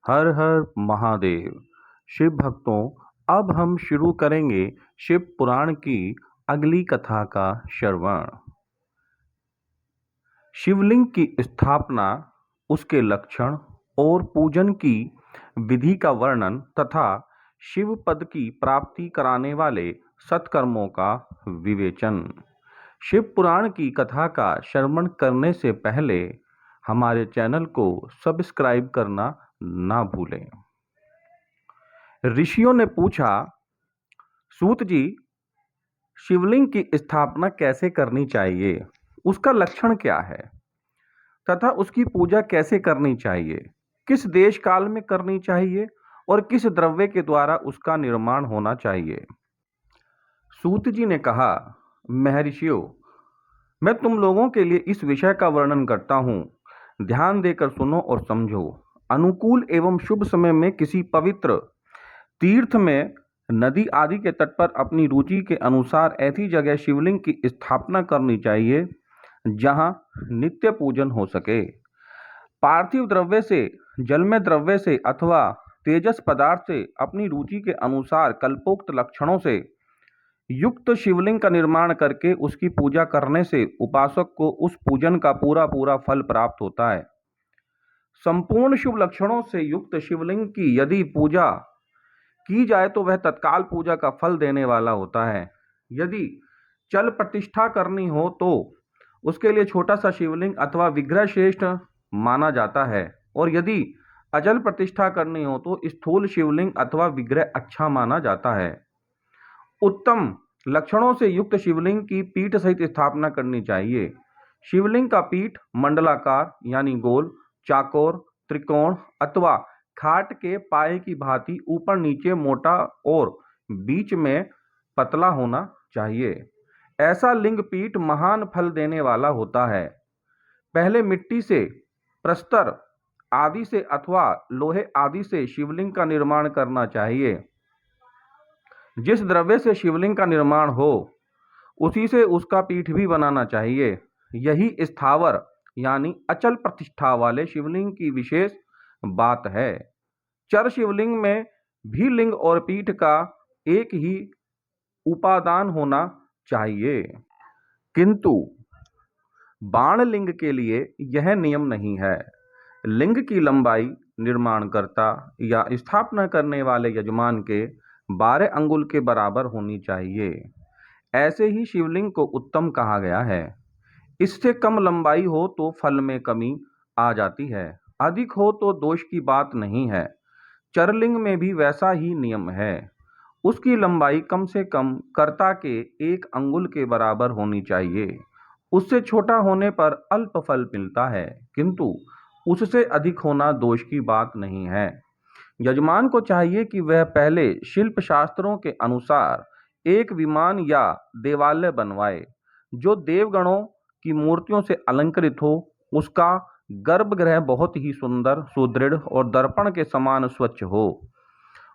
हर हर महादेव। शिव भक्तों, अब हम शुरू करेंगे शिव पुराण की अगली कथा का श्रवण। शिवलिंग की स्थापना, उसके लक्षण और पूजन की विधि का वर्णन तथा शिव पद की प्राप्ति कराने वाले सत्कर्मों का विवेचन। शिव पुराण की कथा का श्रवण करने से पहले हमारे चैनल को सब्सक्राइब करना ना भूलें। ऋषियों ने पूछा, सूत जी, शिवलिंग की स्थापना कैसे करनी चाहिए, उसका लक्षण क्या है तथा उसकी पूजा कैसे करनी चाहिए, किस देश काल में करनी चाहिए और किस द्रव्य के द्वारा उसका निर्माण होना चाहिए। सूत जी ने कहा, महर्षियों, मैं तुम लोगों के लिए इस विषय का वर्णन करता हूँ। ध्यान देकर सुनो और समझो। अनुकूल एवं शुभ समय में किसी पवित्र तीर्थ में, नदी आदि के तट पर अपनी रुचि के अनुसार ऐसी जगह शिवलिंग की स्थापना करनी चाहिए जहां नित्य पूजन हो सके। पार्थिव द्रव्य से, जलमय द्रव्य से अथवा तेजस पदार्थ से अपनी रुचि के अनुसार कल्पोक्त लक्षणों से युक्त शिवलिंग का निर्माण करके उसकी पूजा करने से उपासक को उस पूजन का पूरा पूरा फल प्राप्त होता है। संपूर्ण शुभ लक्षणों से युक्त शिवलिंग की यदि पूजा की जाए तो वह तत्काल पूजा का फल देने वाला होता है। यदि चल प्रतिष्ठा करनी हो तो उसके लिए छोटा सा शिवलिंग अथवा विग्रह श्रेष्ठ माना जाता है, और यदि अचल प्रतिष्ठा करनी हो तो स्थूल शिवलिंग अथवा विग्रह अच्छा माना जाता है। उत्तम लक्षणों से युक्त शिवलिंग की पीठ सहित स्थापना करनी चाहिए। शिवलिंग का पीठ मंडलाकार यानी गोल, चाकोर, त्रिकोण अथवा खाट के पाए की भांति ऊपर नीचे मोटा और बीच में पतला होना चाहिए। ऐसा लिंग पीठ महान फल देने वाला होता है। पहले मिट्टी से, प्रस्तर आदि से अथवा लोहे आदि से शिवलिंग का निर्माण करना चाहिए। जिस द्रव्य से शिवलिंग का निर्माण हो उसी से उसका पीठ भी बनाना चाहिए। यही स्थावर यानी अचल प्रतिष्ठा वाले शिवलिंग की विशेष बात है। चर शिवलिंग में भी लिंग और पीठ का एक ही उपादान होना चाहिए, किंतु बाण लिंग के लिए यह नियम नहीं है। लिंग की लंबाई निर्माणकर्ता या स्थापना करने वाले यजमान के 12 अंगुल के बराबर होनी चाहिए। ऐसे ही शिवलिंग को उत्तम कहा गया है। इससे कम लंबाई हो तो फल में कमी आ जाती है, अधिक हो तो दोष की बात नहीं है। चरलिंग में भी वैसा ही नियम है। उसकी लंबाई कम से कम कर्ता के 1 अंगुल के बराबर होनी चाहिए। उससे छोटा होने पर अल्प फल मिलता है, किंतु उससे अधिक होना दोष की बात नहीं है। यजमान को चाहिए कि वह पहले शिल्प शास्त्रों के अनुसार एक विमान या देवालय बनवाए जो देवगणों की मूर्तियों से अलंकृत हो। उसका गर्भगृह बहुत ही सुंदर, सुदृढ़ और दर्पण के समान स्वच्छ हो।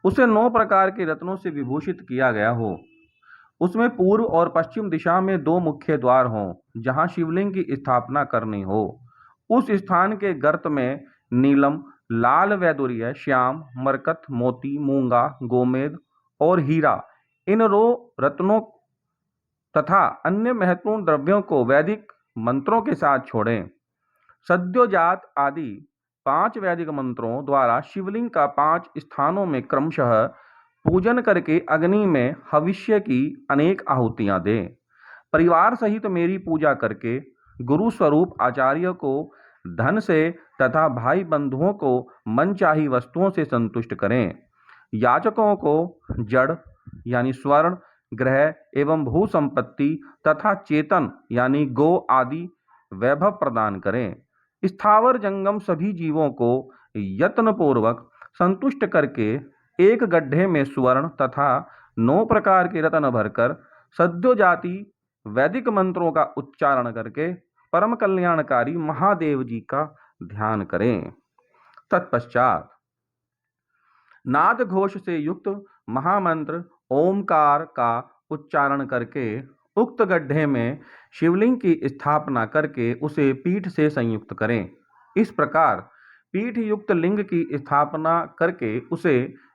उसे 9 प्रकार के रत्नों से विभूषित किया गया हो। उसमें पूर्व और पश्चिम दिशा में 2 मुख्य द्वार हों जहां शिवलिंग की स्थापना करनी हो। उस स्थान के गर्त में नीलम, लाल वैदुर्य, श्याम, मरकत, मोती, मूंगा, गोमेद और हीरा, इन रत्नों तथा अन्य महत्वपूर्ण द्रव्यों को वैदिक मंत्रों के साथ छोड़ें। सद्योजात आदि 5 वैदिक मंत्रों द्वारा शिवलिंग का 5 स्थानों में क्रमशः पूजन करके अग्नि में हविष्य की अनेक आहुतियां दें। परिवार सहित मेरी पूजा करके गुरु स्वरूप आचार्य को धन से तथा भाई बंधुओं को मनचाही वस्तुओं से संतुष्ट करें। याचकों को जड़ यानी स्वर्ण, ग्रह एवं भू संपत्ति तथा चेतन यानी गो आदि वैभव प्रदान करें। स्थावर जंगम सभी जीवों को यत्नपूर्वक संतुष्ट करके एक गड्ढे में स्वर्ण तथा 9 प्रकार के रत्न भरकर सद्योजाति वैदिक मंत्रों का उच्चारण करके परम कल्याणकारी महादेव जी का ध्यान करें। तत्पश्चात नाद घोष से युक्त महामंत्र ओमकार का उच्चारण करके उक्त गड्ढे में शिवलिंग की स्थापना करके उसे पीठ से संयुक्त करें। इस प्रकार पीठ युक्त लिंग की स्थापना करके उसे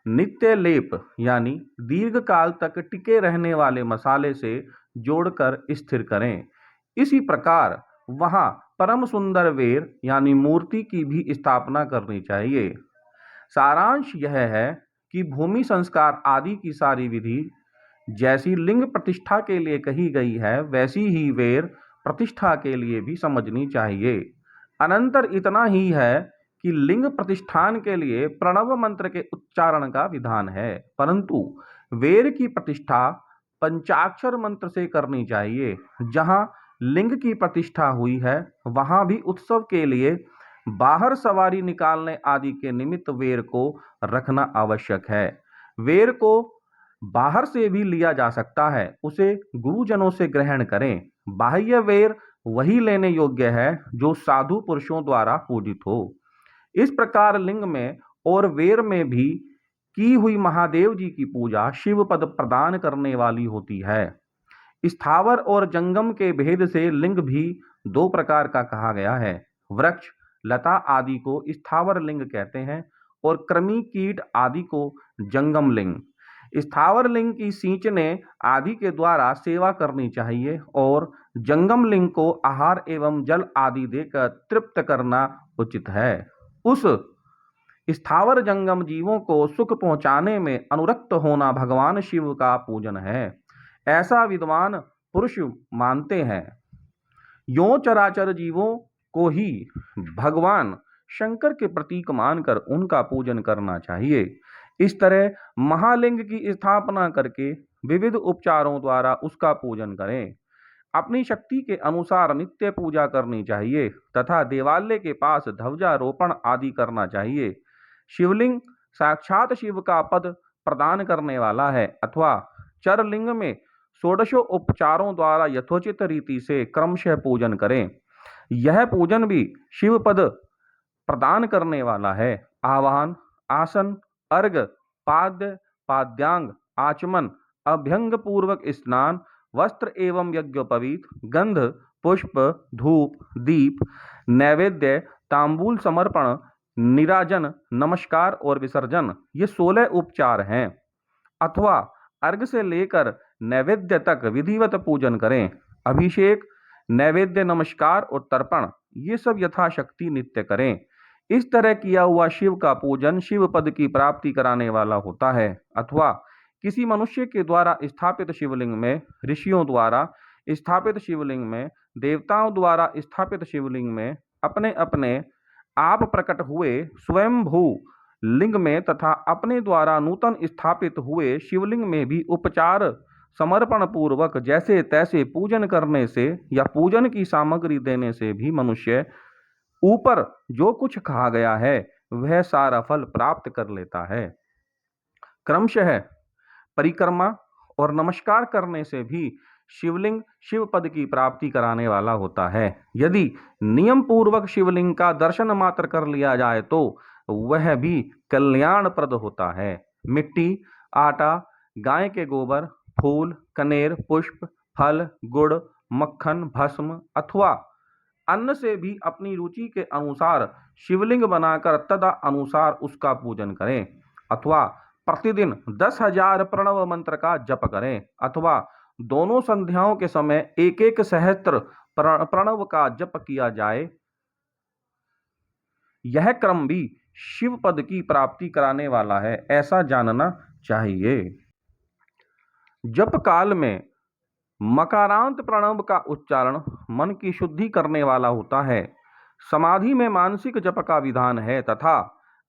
नित्य लेप यानी दीर्घ काल तक टिके रहने वाले मसाले से जोड़कर स्थिर करें। इसी प्रकार वहां परम सुंदर वेर यानी मूर्ति की भी स्थापना करनी चाहिए। सारांश यह है कि भूमि संस्कार आदि की सारी विधि जैसी लिंग प्रतिष्ठा के लिए कही गई है, वैसी ही वेर प्रतिष्ठा के लिए भी समझनी चाहिए। अनंतर इतना ही है कि लिंग प्रतिष्ठान के लिए प्रणव मंत्र के उच्चारण का विधान है, परंतु वेर की प्रतिष्ठा पंचाक्षर मंत्र से करनी चाहिए। जहां लिंग की प्रतिष्ठा हुई है वहां भी उत्सव के लिए बाहर सवारी निकालने आदि के निमित्त वेर को रखना आवश्यक है। वेर को बाहर से भी लिया जा सकता है, उसे गुरुजनों से ग्रहण करें। बाह्य वेर वही लेने योग्य है जो साधु पुरुषों द्वारा पूजित हो। इस प्रकार लिंग में और वेर में भी की हुई महादेव जी की पूजा शिव पद प्रदान करने वाली होती है। स्थावर और जंगम के भेद से लिंग भी दो प्रकार का कहा गया है। वृक्ष लता आदि को स्थावर लिंग कहते हैं और कृमि कीट आदि को जंगम लिंग। स्थावर लिंग की सींचने आदि के द्वारा सेवा करनी चाहिए और जंगम लिंग को आहार एवं जल आदि देकर तृप्त करना उचित है। उस स्थावर जंगम जीवों को सुख पहुंचाने में अनुरक्त होना भगवान शिव का पूजन है, ऐसा विद्वान पुरुष मानते हैं। यों चराचर जीवों को ही भगवान शंकर के प्रतीक मानकर उनका पूजन करना चाहिए। इस तरह महालिंग की स्थापना करके विविध उपचारों द्वारा उसका पूजन करें। अपनी शक्ति के अनुसार नित्य पूजा करनी चाहिए तथा देवालय के पास ध्वजारोपण आदि करना चाहिए। शिवलिंग साक्षात शिव का पद प्रदान करने वाला है अथवा चरलिंग में षोडशो उपचारों द्वारा यथोचित रीति से क्रमशः पूजन करें। यह पूजन भी शिव पद प्रदान करने वाला है। आवाहन, आसन, अर्घ, पाद्य, पाद्यांग, आचमन, अभ्यंग पूर्वक स्नान, वस्त्र एवं यज्ञोपवीत, गंध, पुष्प, धूप, दीप, नैवेद्य, तांबूल समर्पण, निराजन, नमस्कार और विसर्जन, ये 16 उपचार हैं। अथवा अर्घ से लेकर नैवेद्य तक विधिवत पूजन करें। अभिषेक, नैवेद्य, नमस्कार और तर्पण, ये सब यथाशक्ति नित्य करें। इस तरह किया हुआ शिव का पूजन शिव पद की प्राप्ति कराने वाला होता है। अथवा किसी मनुष्य के द्वारा स्थापित शिवलिंग में, ऋषियों द्वारा स्थापित शिवलिंग में, देवताओं द्वारा स्थापित शिवलिंग में, अपने अपने आप प्रकट हुए स्वयंभू लिंग में तथा अपने द्वारा नूतन स्थापित हुए शिवलिंग में भी उपचार समर्पण पूर्वक जैसे तैसे पूजन करने से या पूजन की सामग्री देने से भी मनुष्य ऊपर जो कुछ कहा गया है वह सारा फल प्राप्त कर लेता है। क्रमशः परिक्रमा और नमस्कार करने से भी शिवलिंग शिव पद की प्राप्ति कराने वाला होता है। यदि नियम पूर्वक शिवलिंग का दर्शन मात्र कर लिया जाए तो वह भी कल्याणप्रद होता है। मिट्टी, आटा, गाय के गोबर, फूल, कनेर, पुष्प, फल, गुड़, मक्खन, भस्म अथवा अन्न से भी अपनी रुचि के अनुसार शिवलिंग बनाकर तदा अनुसार उसका पूजन करें। अथवा प्रतिदिन 10,000 प्रणव मंत्र का जप करें अथवा दोनों संध्याओं के समय एक एक सहस्त्र प्रणव का जप किया जाए। यह क्रम भी शिव पद की प्राप्ति कराने वाला है, ऐसा जानना चाहिए। जप काल में मकारांत प्रणव का उच्चारण मन की शुद्धि करने वाला होता है। समाधि में मानसिक जप का विधान है तथा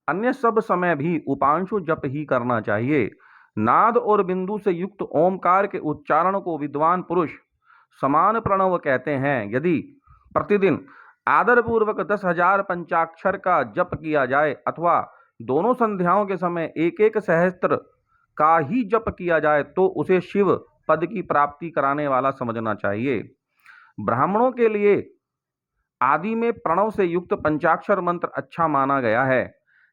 अन्य सब समय भी उपांशु जप ही करना चाहिए। नाद और बिंदु से युक्त ओमकार के उच्चारण को विद्वान पुरुष समान प्रणव कहते हैं। यदि प्रतिदिन आदर पूर्वक 10,000 पंचाक्षर का जप किया जाए अथवा दोनों संध्याओं के समय एक एक सहस्त्र का ही जप किया जाए तो उसे शिव पद की प्राप्ति कराने वाला समझना चाहिए। ब्राह्मणों के लिए आदि में प्रणव से युक्त पंचाक्षर मंत्र अच्छा माना गया है।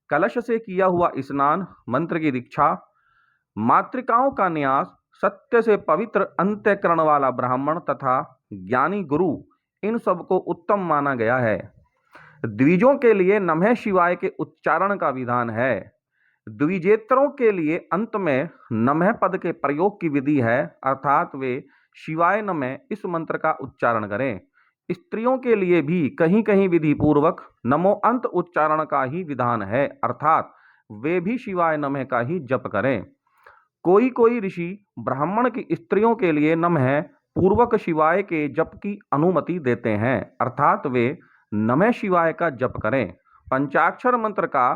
कलश से किया हुआ स्नान, मंत्र की दीक्षा, मातृकाओं का न्यास, सत्य से पवित्र अंतःकरण वाला ब्राह्मण तथा ज्ञानी गुरु, इन सबको उत्तम माना गया है। द्विजों के लिए नमः शिवाय के उच्चारण का विधान है। द्विजेतरों के लिए अंत में नमः पद के प्रयोग की विधि है, अर्थात वे शिवाय नमः इस मंत्र का उच्चारण करें। स्त्रियों के लिए भी कहीं कहीं विधि पूर्वक नमो अंत उच्चारण का ही विधान है, अर्थात वे भी शिवाय नमः का ही जप करें। कोई कोई ऋषि ब्राह्मण की स्त्रियों के लिए नमः पूर्वक शिवाय के जप की अनुमति देते हैं, अर्थात वे नमः शिवाय का जप करें। पंचाक्षर मंत्र का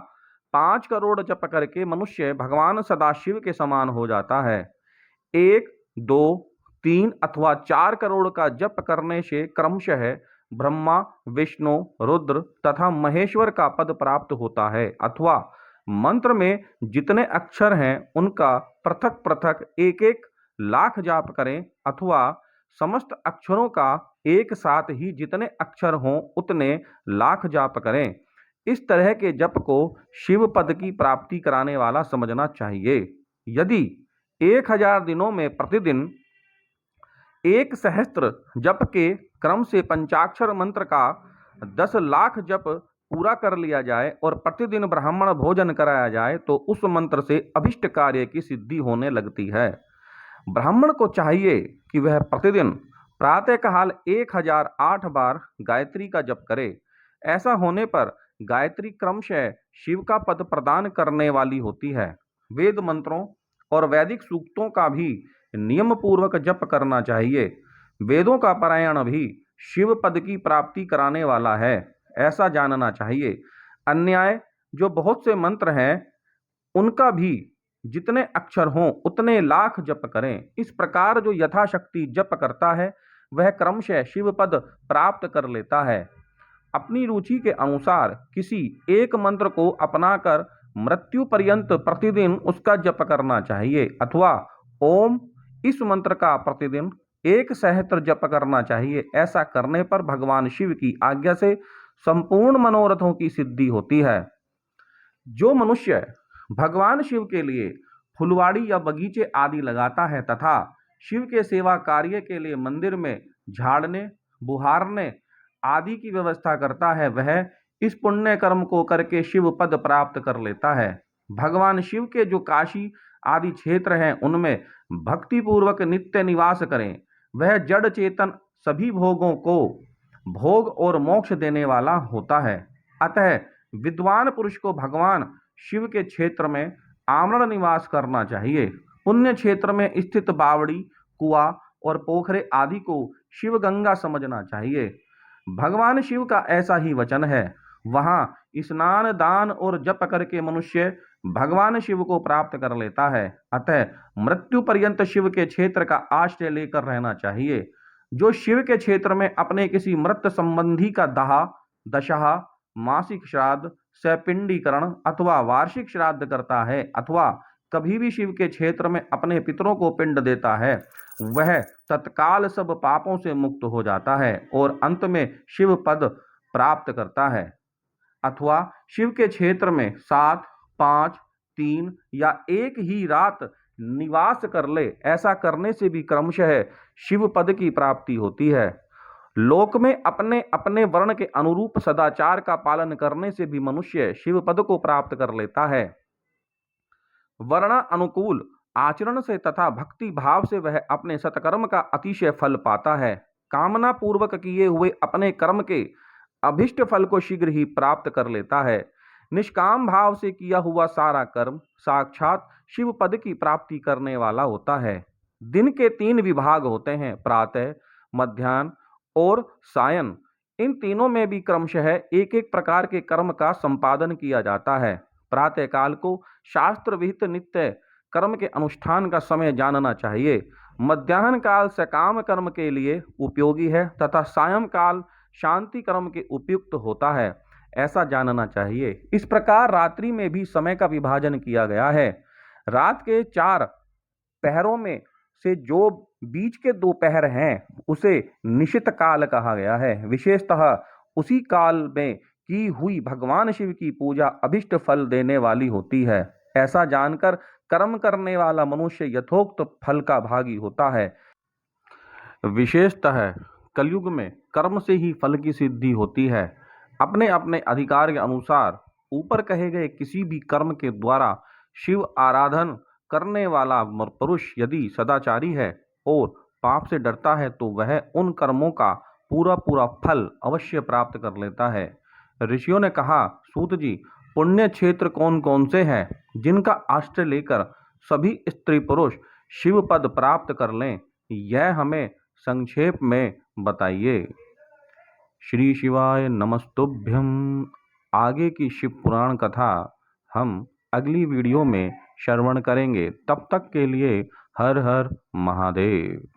5 करोड़ जप करके मनुष्य भगवान सदाशिव के समान हो जाता है। 1, 2, 3 अथवा 4 करोड़ का जप करने से क्रमशः ब्रह्मा, विष्णु, रुद्र तथा महेश्वर का पद प्राप्त होता है, अथवा मंत्र में जितने अक्षर हैं उनका पृथक पृथक 1-1 लाख जाप करें, अथवा समस्त अक्षरों का एक साथ ही जितने अक्षर हों उतने लाख जाप करें। इस तरह के जप को शिव पद की प्राप्ति कराने वाला समझना चाहिए। यदि 1000 दिनों में प्रतिदिन 1 सहस्त्र जप के क्रम से पंचाक्षर मंत्र का 10 लाख जप पूरा कर लिया जाए और प्रतिदिन ब्राह्मण भोजन कराया जाए तो उस मंत्र से अभिष्ट कार्य की सिद्धि होने लगती है। ब्राह्मण को चाहिए कि वह प्रतिदिन प्रातःकाल 1008 बार गायत्री का जप करे। ऐसा होने पर गायत्री क्रमशः शिव का पद प्रदान करने वाली होती है। वेद मंत्रों और वैदिक सूक्तों का भी नियम पूर्वक जप करना चाहिए। वेदों का पारायण भी शिव पद की प्राप्ति कराने वाला है, ऐसा जानना चाहिए। अन्याय जो बहुत से मंत्र हैं उनका भी जितने अक्षर हों उतने लाख जप करें। इस प्रकार जो यथाशक्ति जप करता है वह क्रमशः शिव पद प्राप्त कर लेता है। अपनी रुचि के अनुसार किसी एक मंत्र को अपनाकर मृत्यु पर्यंत प्रतिदिन उसका जप करना चाहिए, अथवा ओम इस मंत्र का प्रतिदिन 1 सहस्त्र जप करना चाहिए। ऐसा करने पर भगवान शिव की आज्ञा से संपूर्ण मनोरथों की सिद्धि होती है। जो मनुष्य भगवान शिव के लिए फुलवाड़ी या बगीचे आदि लगाता है तथा शिव के सेवा कार्य के लिए मंदिर में झाड़ने, बुहारने आदि की व्यवस्था करता है, वह इस पुण्य कर्म को करके शिव पद प्राप्त कर लेता है। भगवान शिव के जो काशी आदि क्षेत्र हैं उनमें भक्ति पूर्वक नित्य निवास करें। वह जड़ चेतन सभी भोगों को भोग और मोक्ष देने वाला होता है। अतः विद्वान पुरुष को भगवान शिव के क्षेत्र में आमरण निवास करना चाहिए। पुण्य क्षेत्र में स्थित बावड़ी, कुआं और पोखरे आदि को शिव गंगा समझना चाहिए। भगवान शिव का ऐसा ही वचन है। वहां स्नान, दान और जप करके मनुष्य भगवान शिव को प्राप्त कर लेता है। अतः मृत्यु पर्यंत शिव के क्षेत्र का आश्रय लेकर रहना चाहिए। जो शिव के क्षेत्र में अपने किसी मृत संबंधी का दाह, दशहा, मासिक श्राद्ध, सपिंडीकरण अथवा वार्षिक श्राद्ध करता है, अथवा कभी भी शिव के क्षेत्र में अपने पितरों को पिंड देता है, वह तत्काल सब पापों से मुक्त हो जाता है और अंत में शिव पद प्राप्त करता है। अथवा शिव के क्षेत्र में 7, 5, 3 या एक ही रात निवास कर ले। ऐसा करने से भी क्रमशः शिव पद की प्राप्ति होती है। लोक में अपने अपने वर्ण के अनुरूप सदाचार का पालन करने से भी मनुष्य शिव पद को प्राप्त कर लेता है। वर्ण अनुकूल आचरण से तथा भक्ति भाव से वह अपने सत्कर्म का अतिशय फल पाता है। कामना पूर्वक किए हुए अपने कर्म के अभिष्ट फल को शीघ्र ही प्राप्त कर लेता है। निष्काम भाव से किया हुआ सारा कर्म साक्षात शिव पद की प्राप्ति करने वाला होता है। दिन के 3 विभाग होते हैं, प्रातः, मध्याह्न और सायं। इन तीनों में भी क्रमशः एक एक प्रकार के कर्म का संपादन किया जाता है। प्रातः काल को शास्त्र विहित नित्य कर्म के अनुष्ठान का समय जानना चाहिए। मध्याह्न काल सकाम कर्म के लिए उपयोगी है तथा सायं काल शांति कर्म के उपयुक्त होता है, ऐसा जानना चाहिए। इस प्रकार रात्रि में भी समय का विभाजन किया गया है। रात के 4 पहरों में से जो बीच के 2 पहर हैं उसे निशित काल कहा गया है। विशेषतः उसी काल में की हुई भगवान शिव की पूजा अभिष्ट फल देने वाली होती है। ऐसा जानकर कर्म करने वाला मनुष्य यथोक्त फल का भागी होता है। विशेषतः कलयुग में कर्म से ही फल की सिद्धि होती है। अपने अपने अधिकार के अनुसार ऊपर कहे गए किसी भी कर्म के द्वारा शिव आराधन करने वाला पुरुष यदि सदाचारी है और पाप से डरता है तो वह उन कर्मों का पूरा पूरा फल अवश्य प्राप्त कर लेता है। ऋषियों ने कहा, सूत जी, पुण्य क्षेत्र कौन कौन से हैं जिनका आश्रय लेकर सभी स्त्री पुरुष शिव पद प्राप्त कर लें, यह हमें संक्षेप में बताइए। श्री शिवाय नमस्तुभ्यम। आगे की शिव पुराण कथा हम अगली वीडियो में श्रवण करेंगे। तब तक के लिए हर हर महादेव।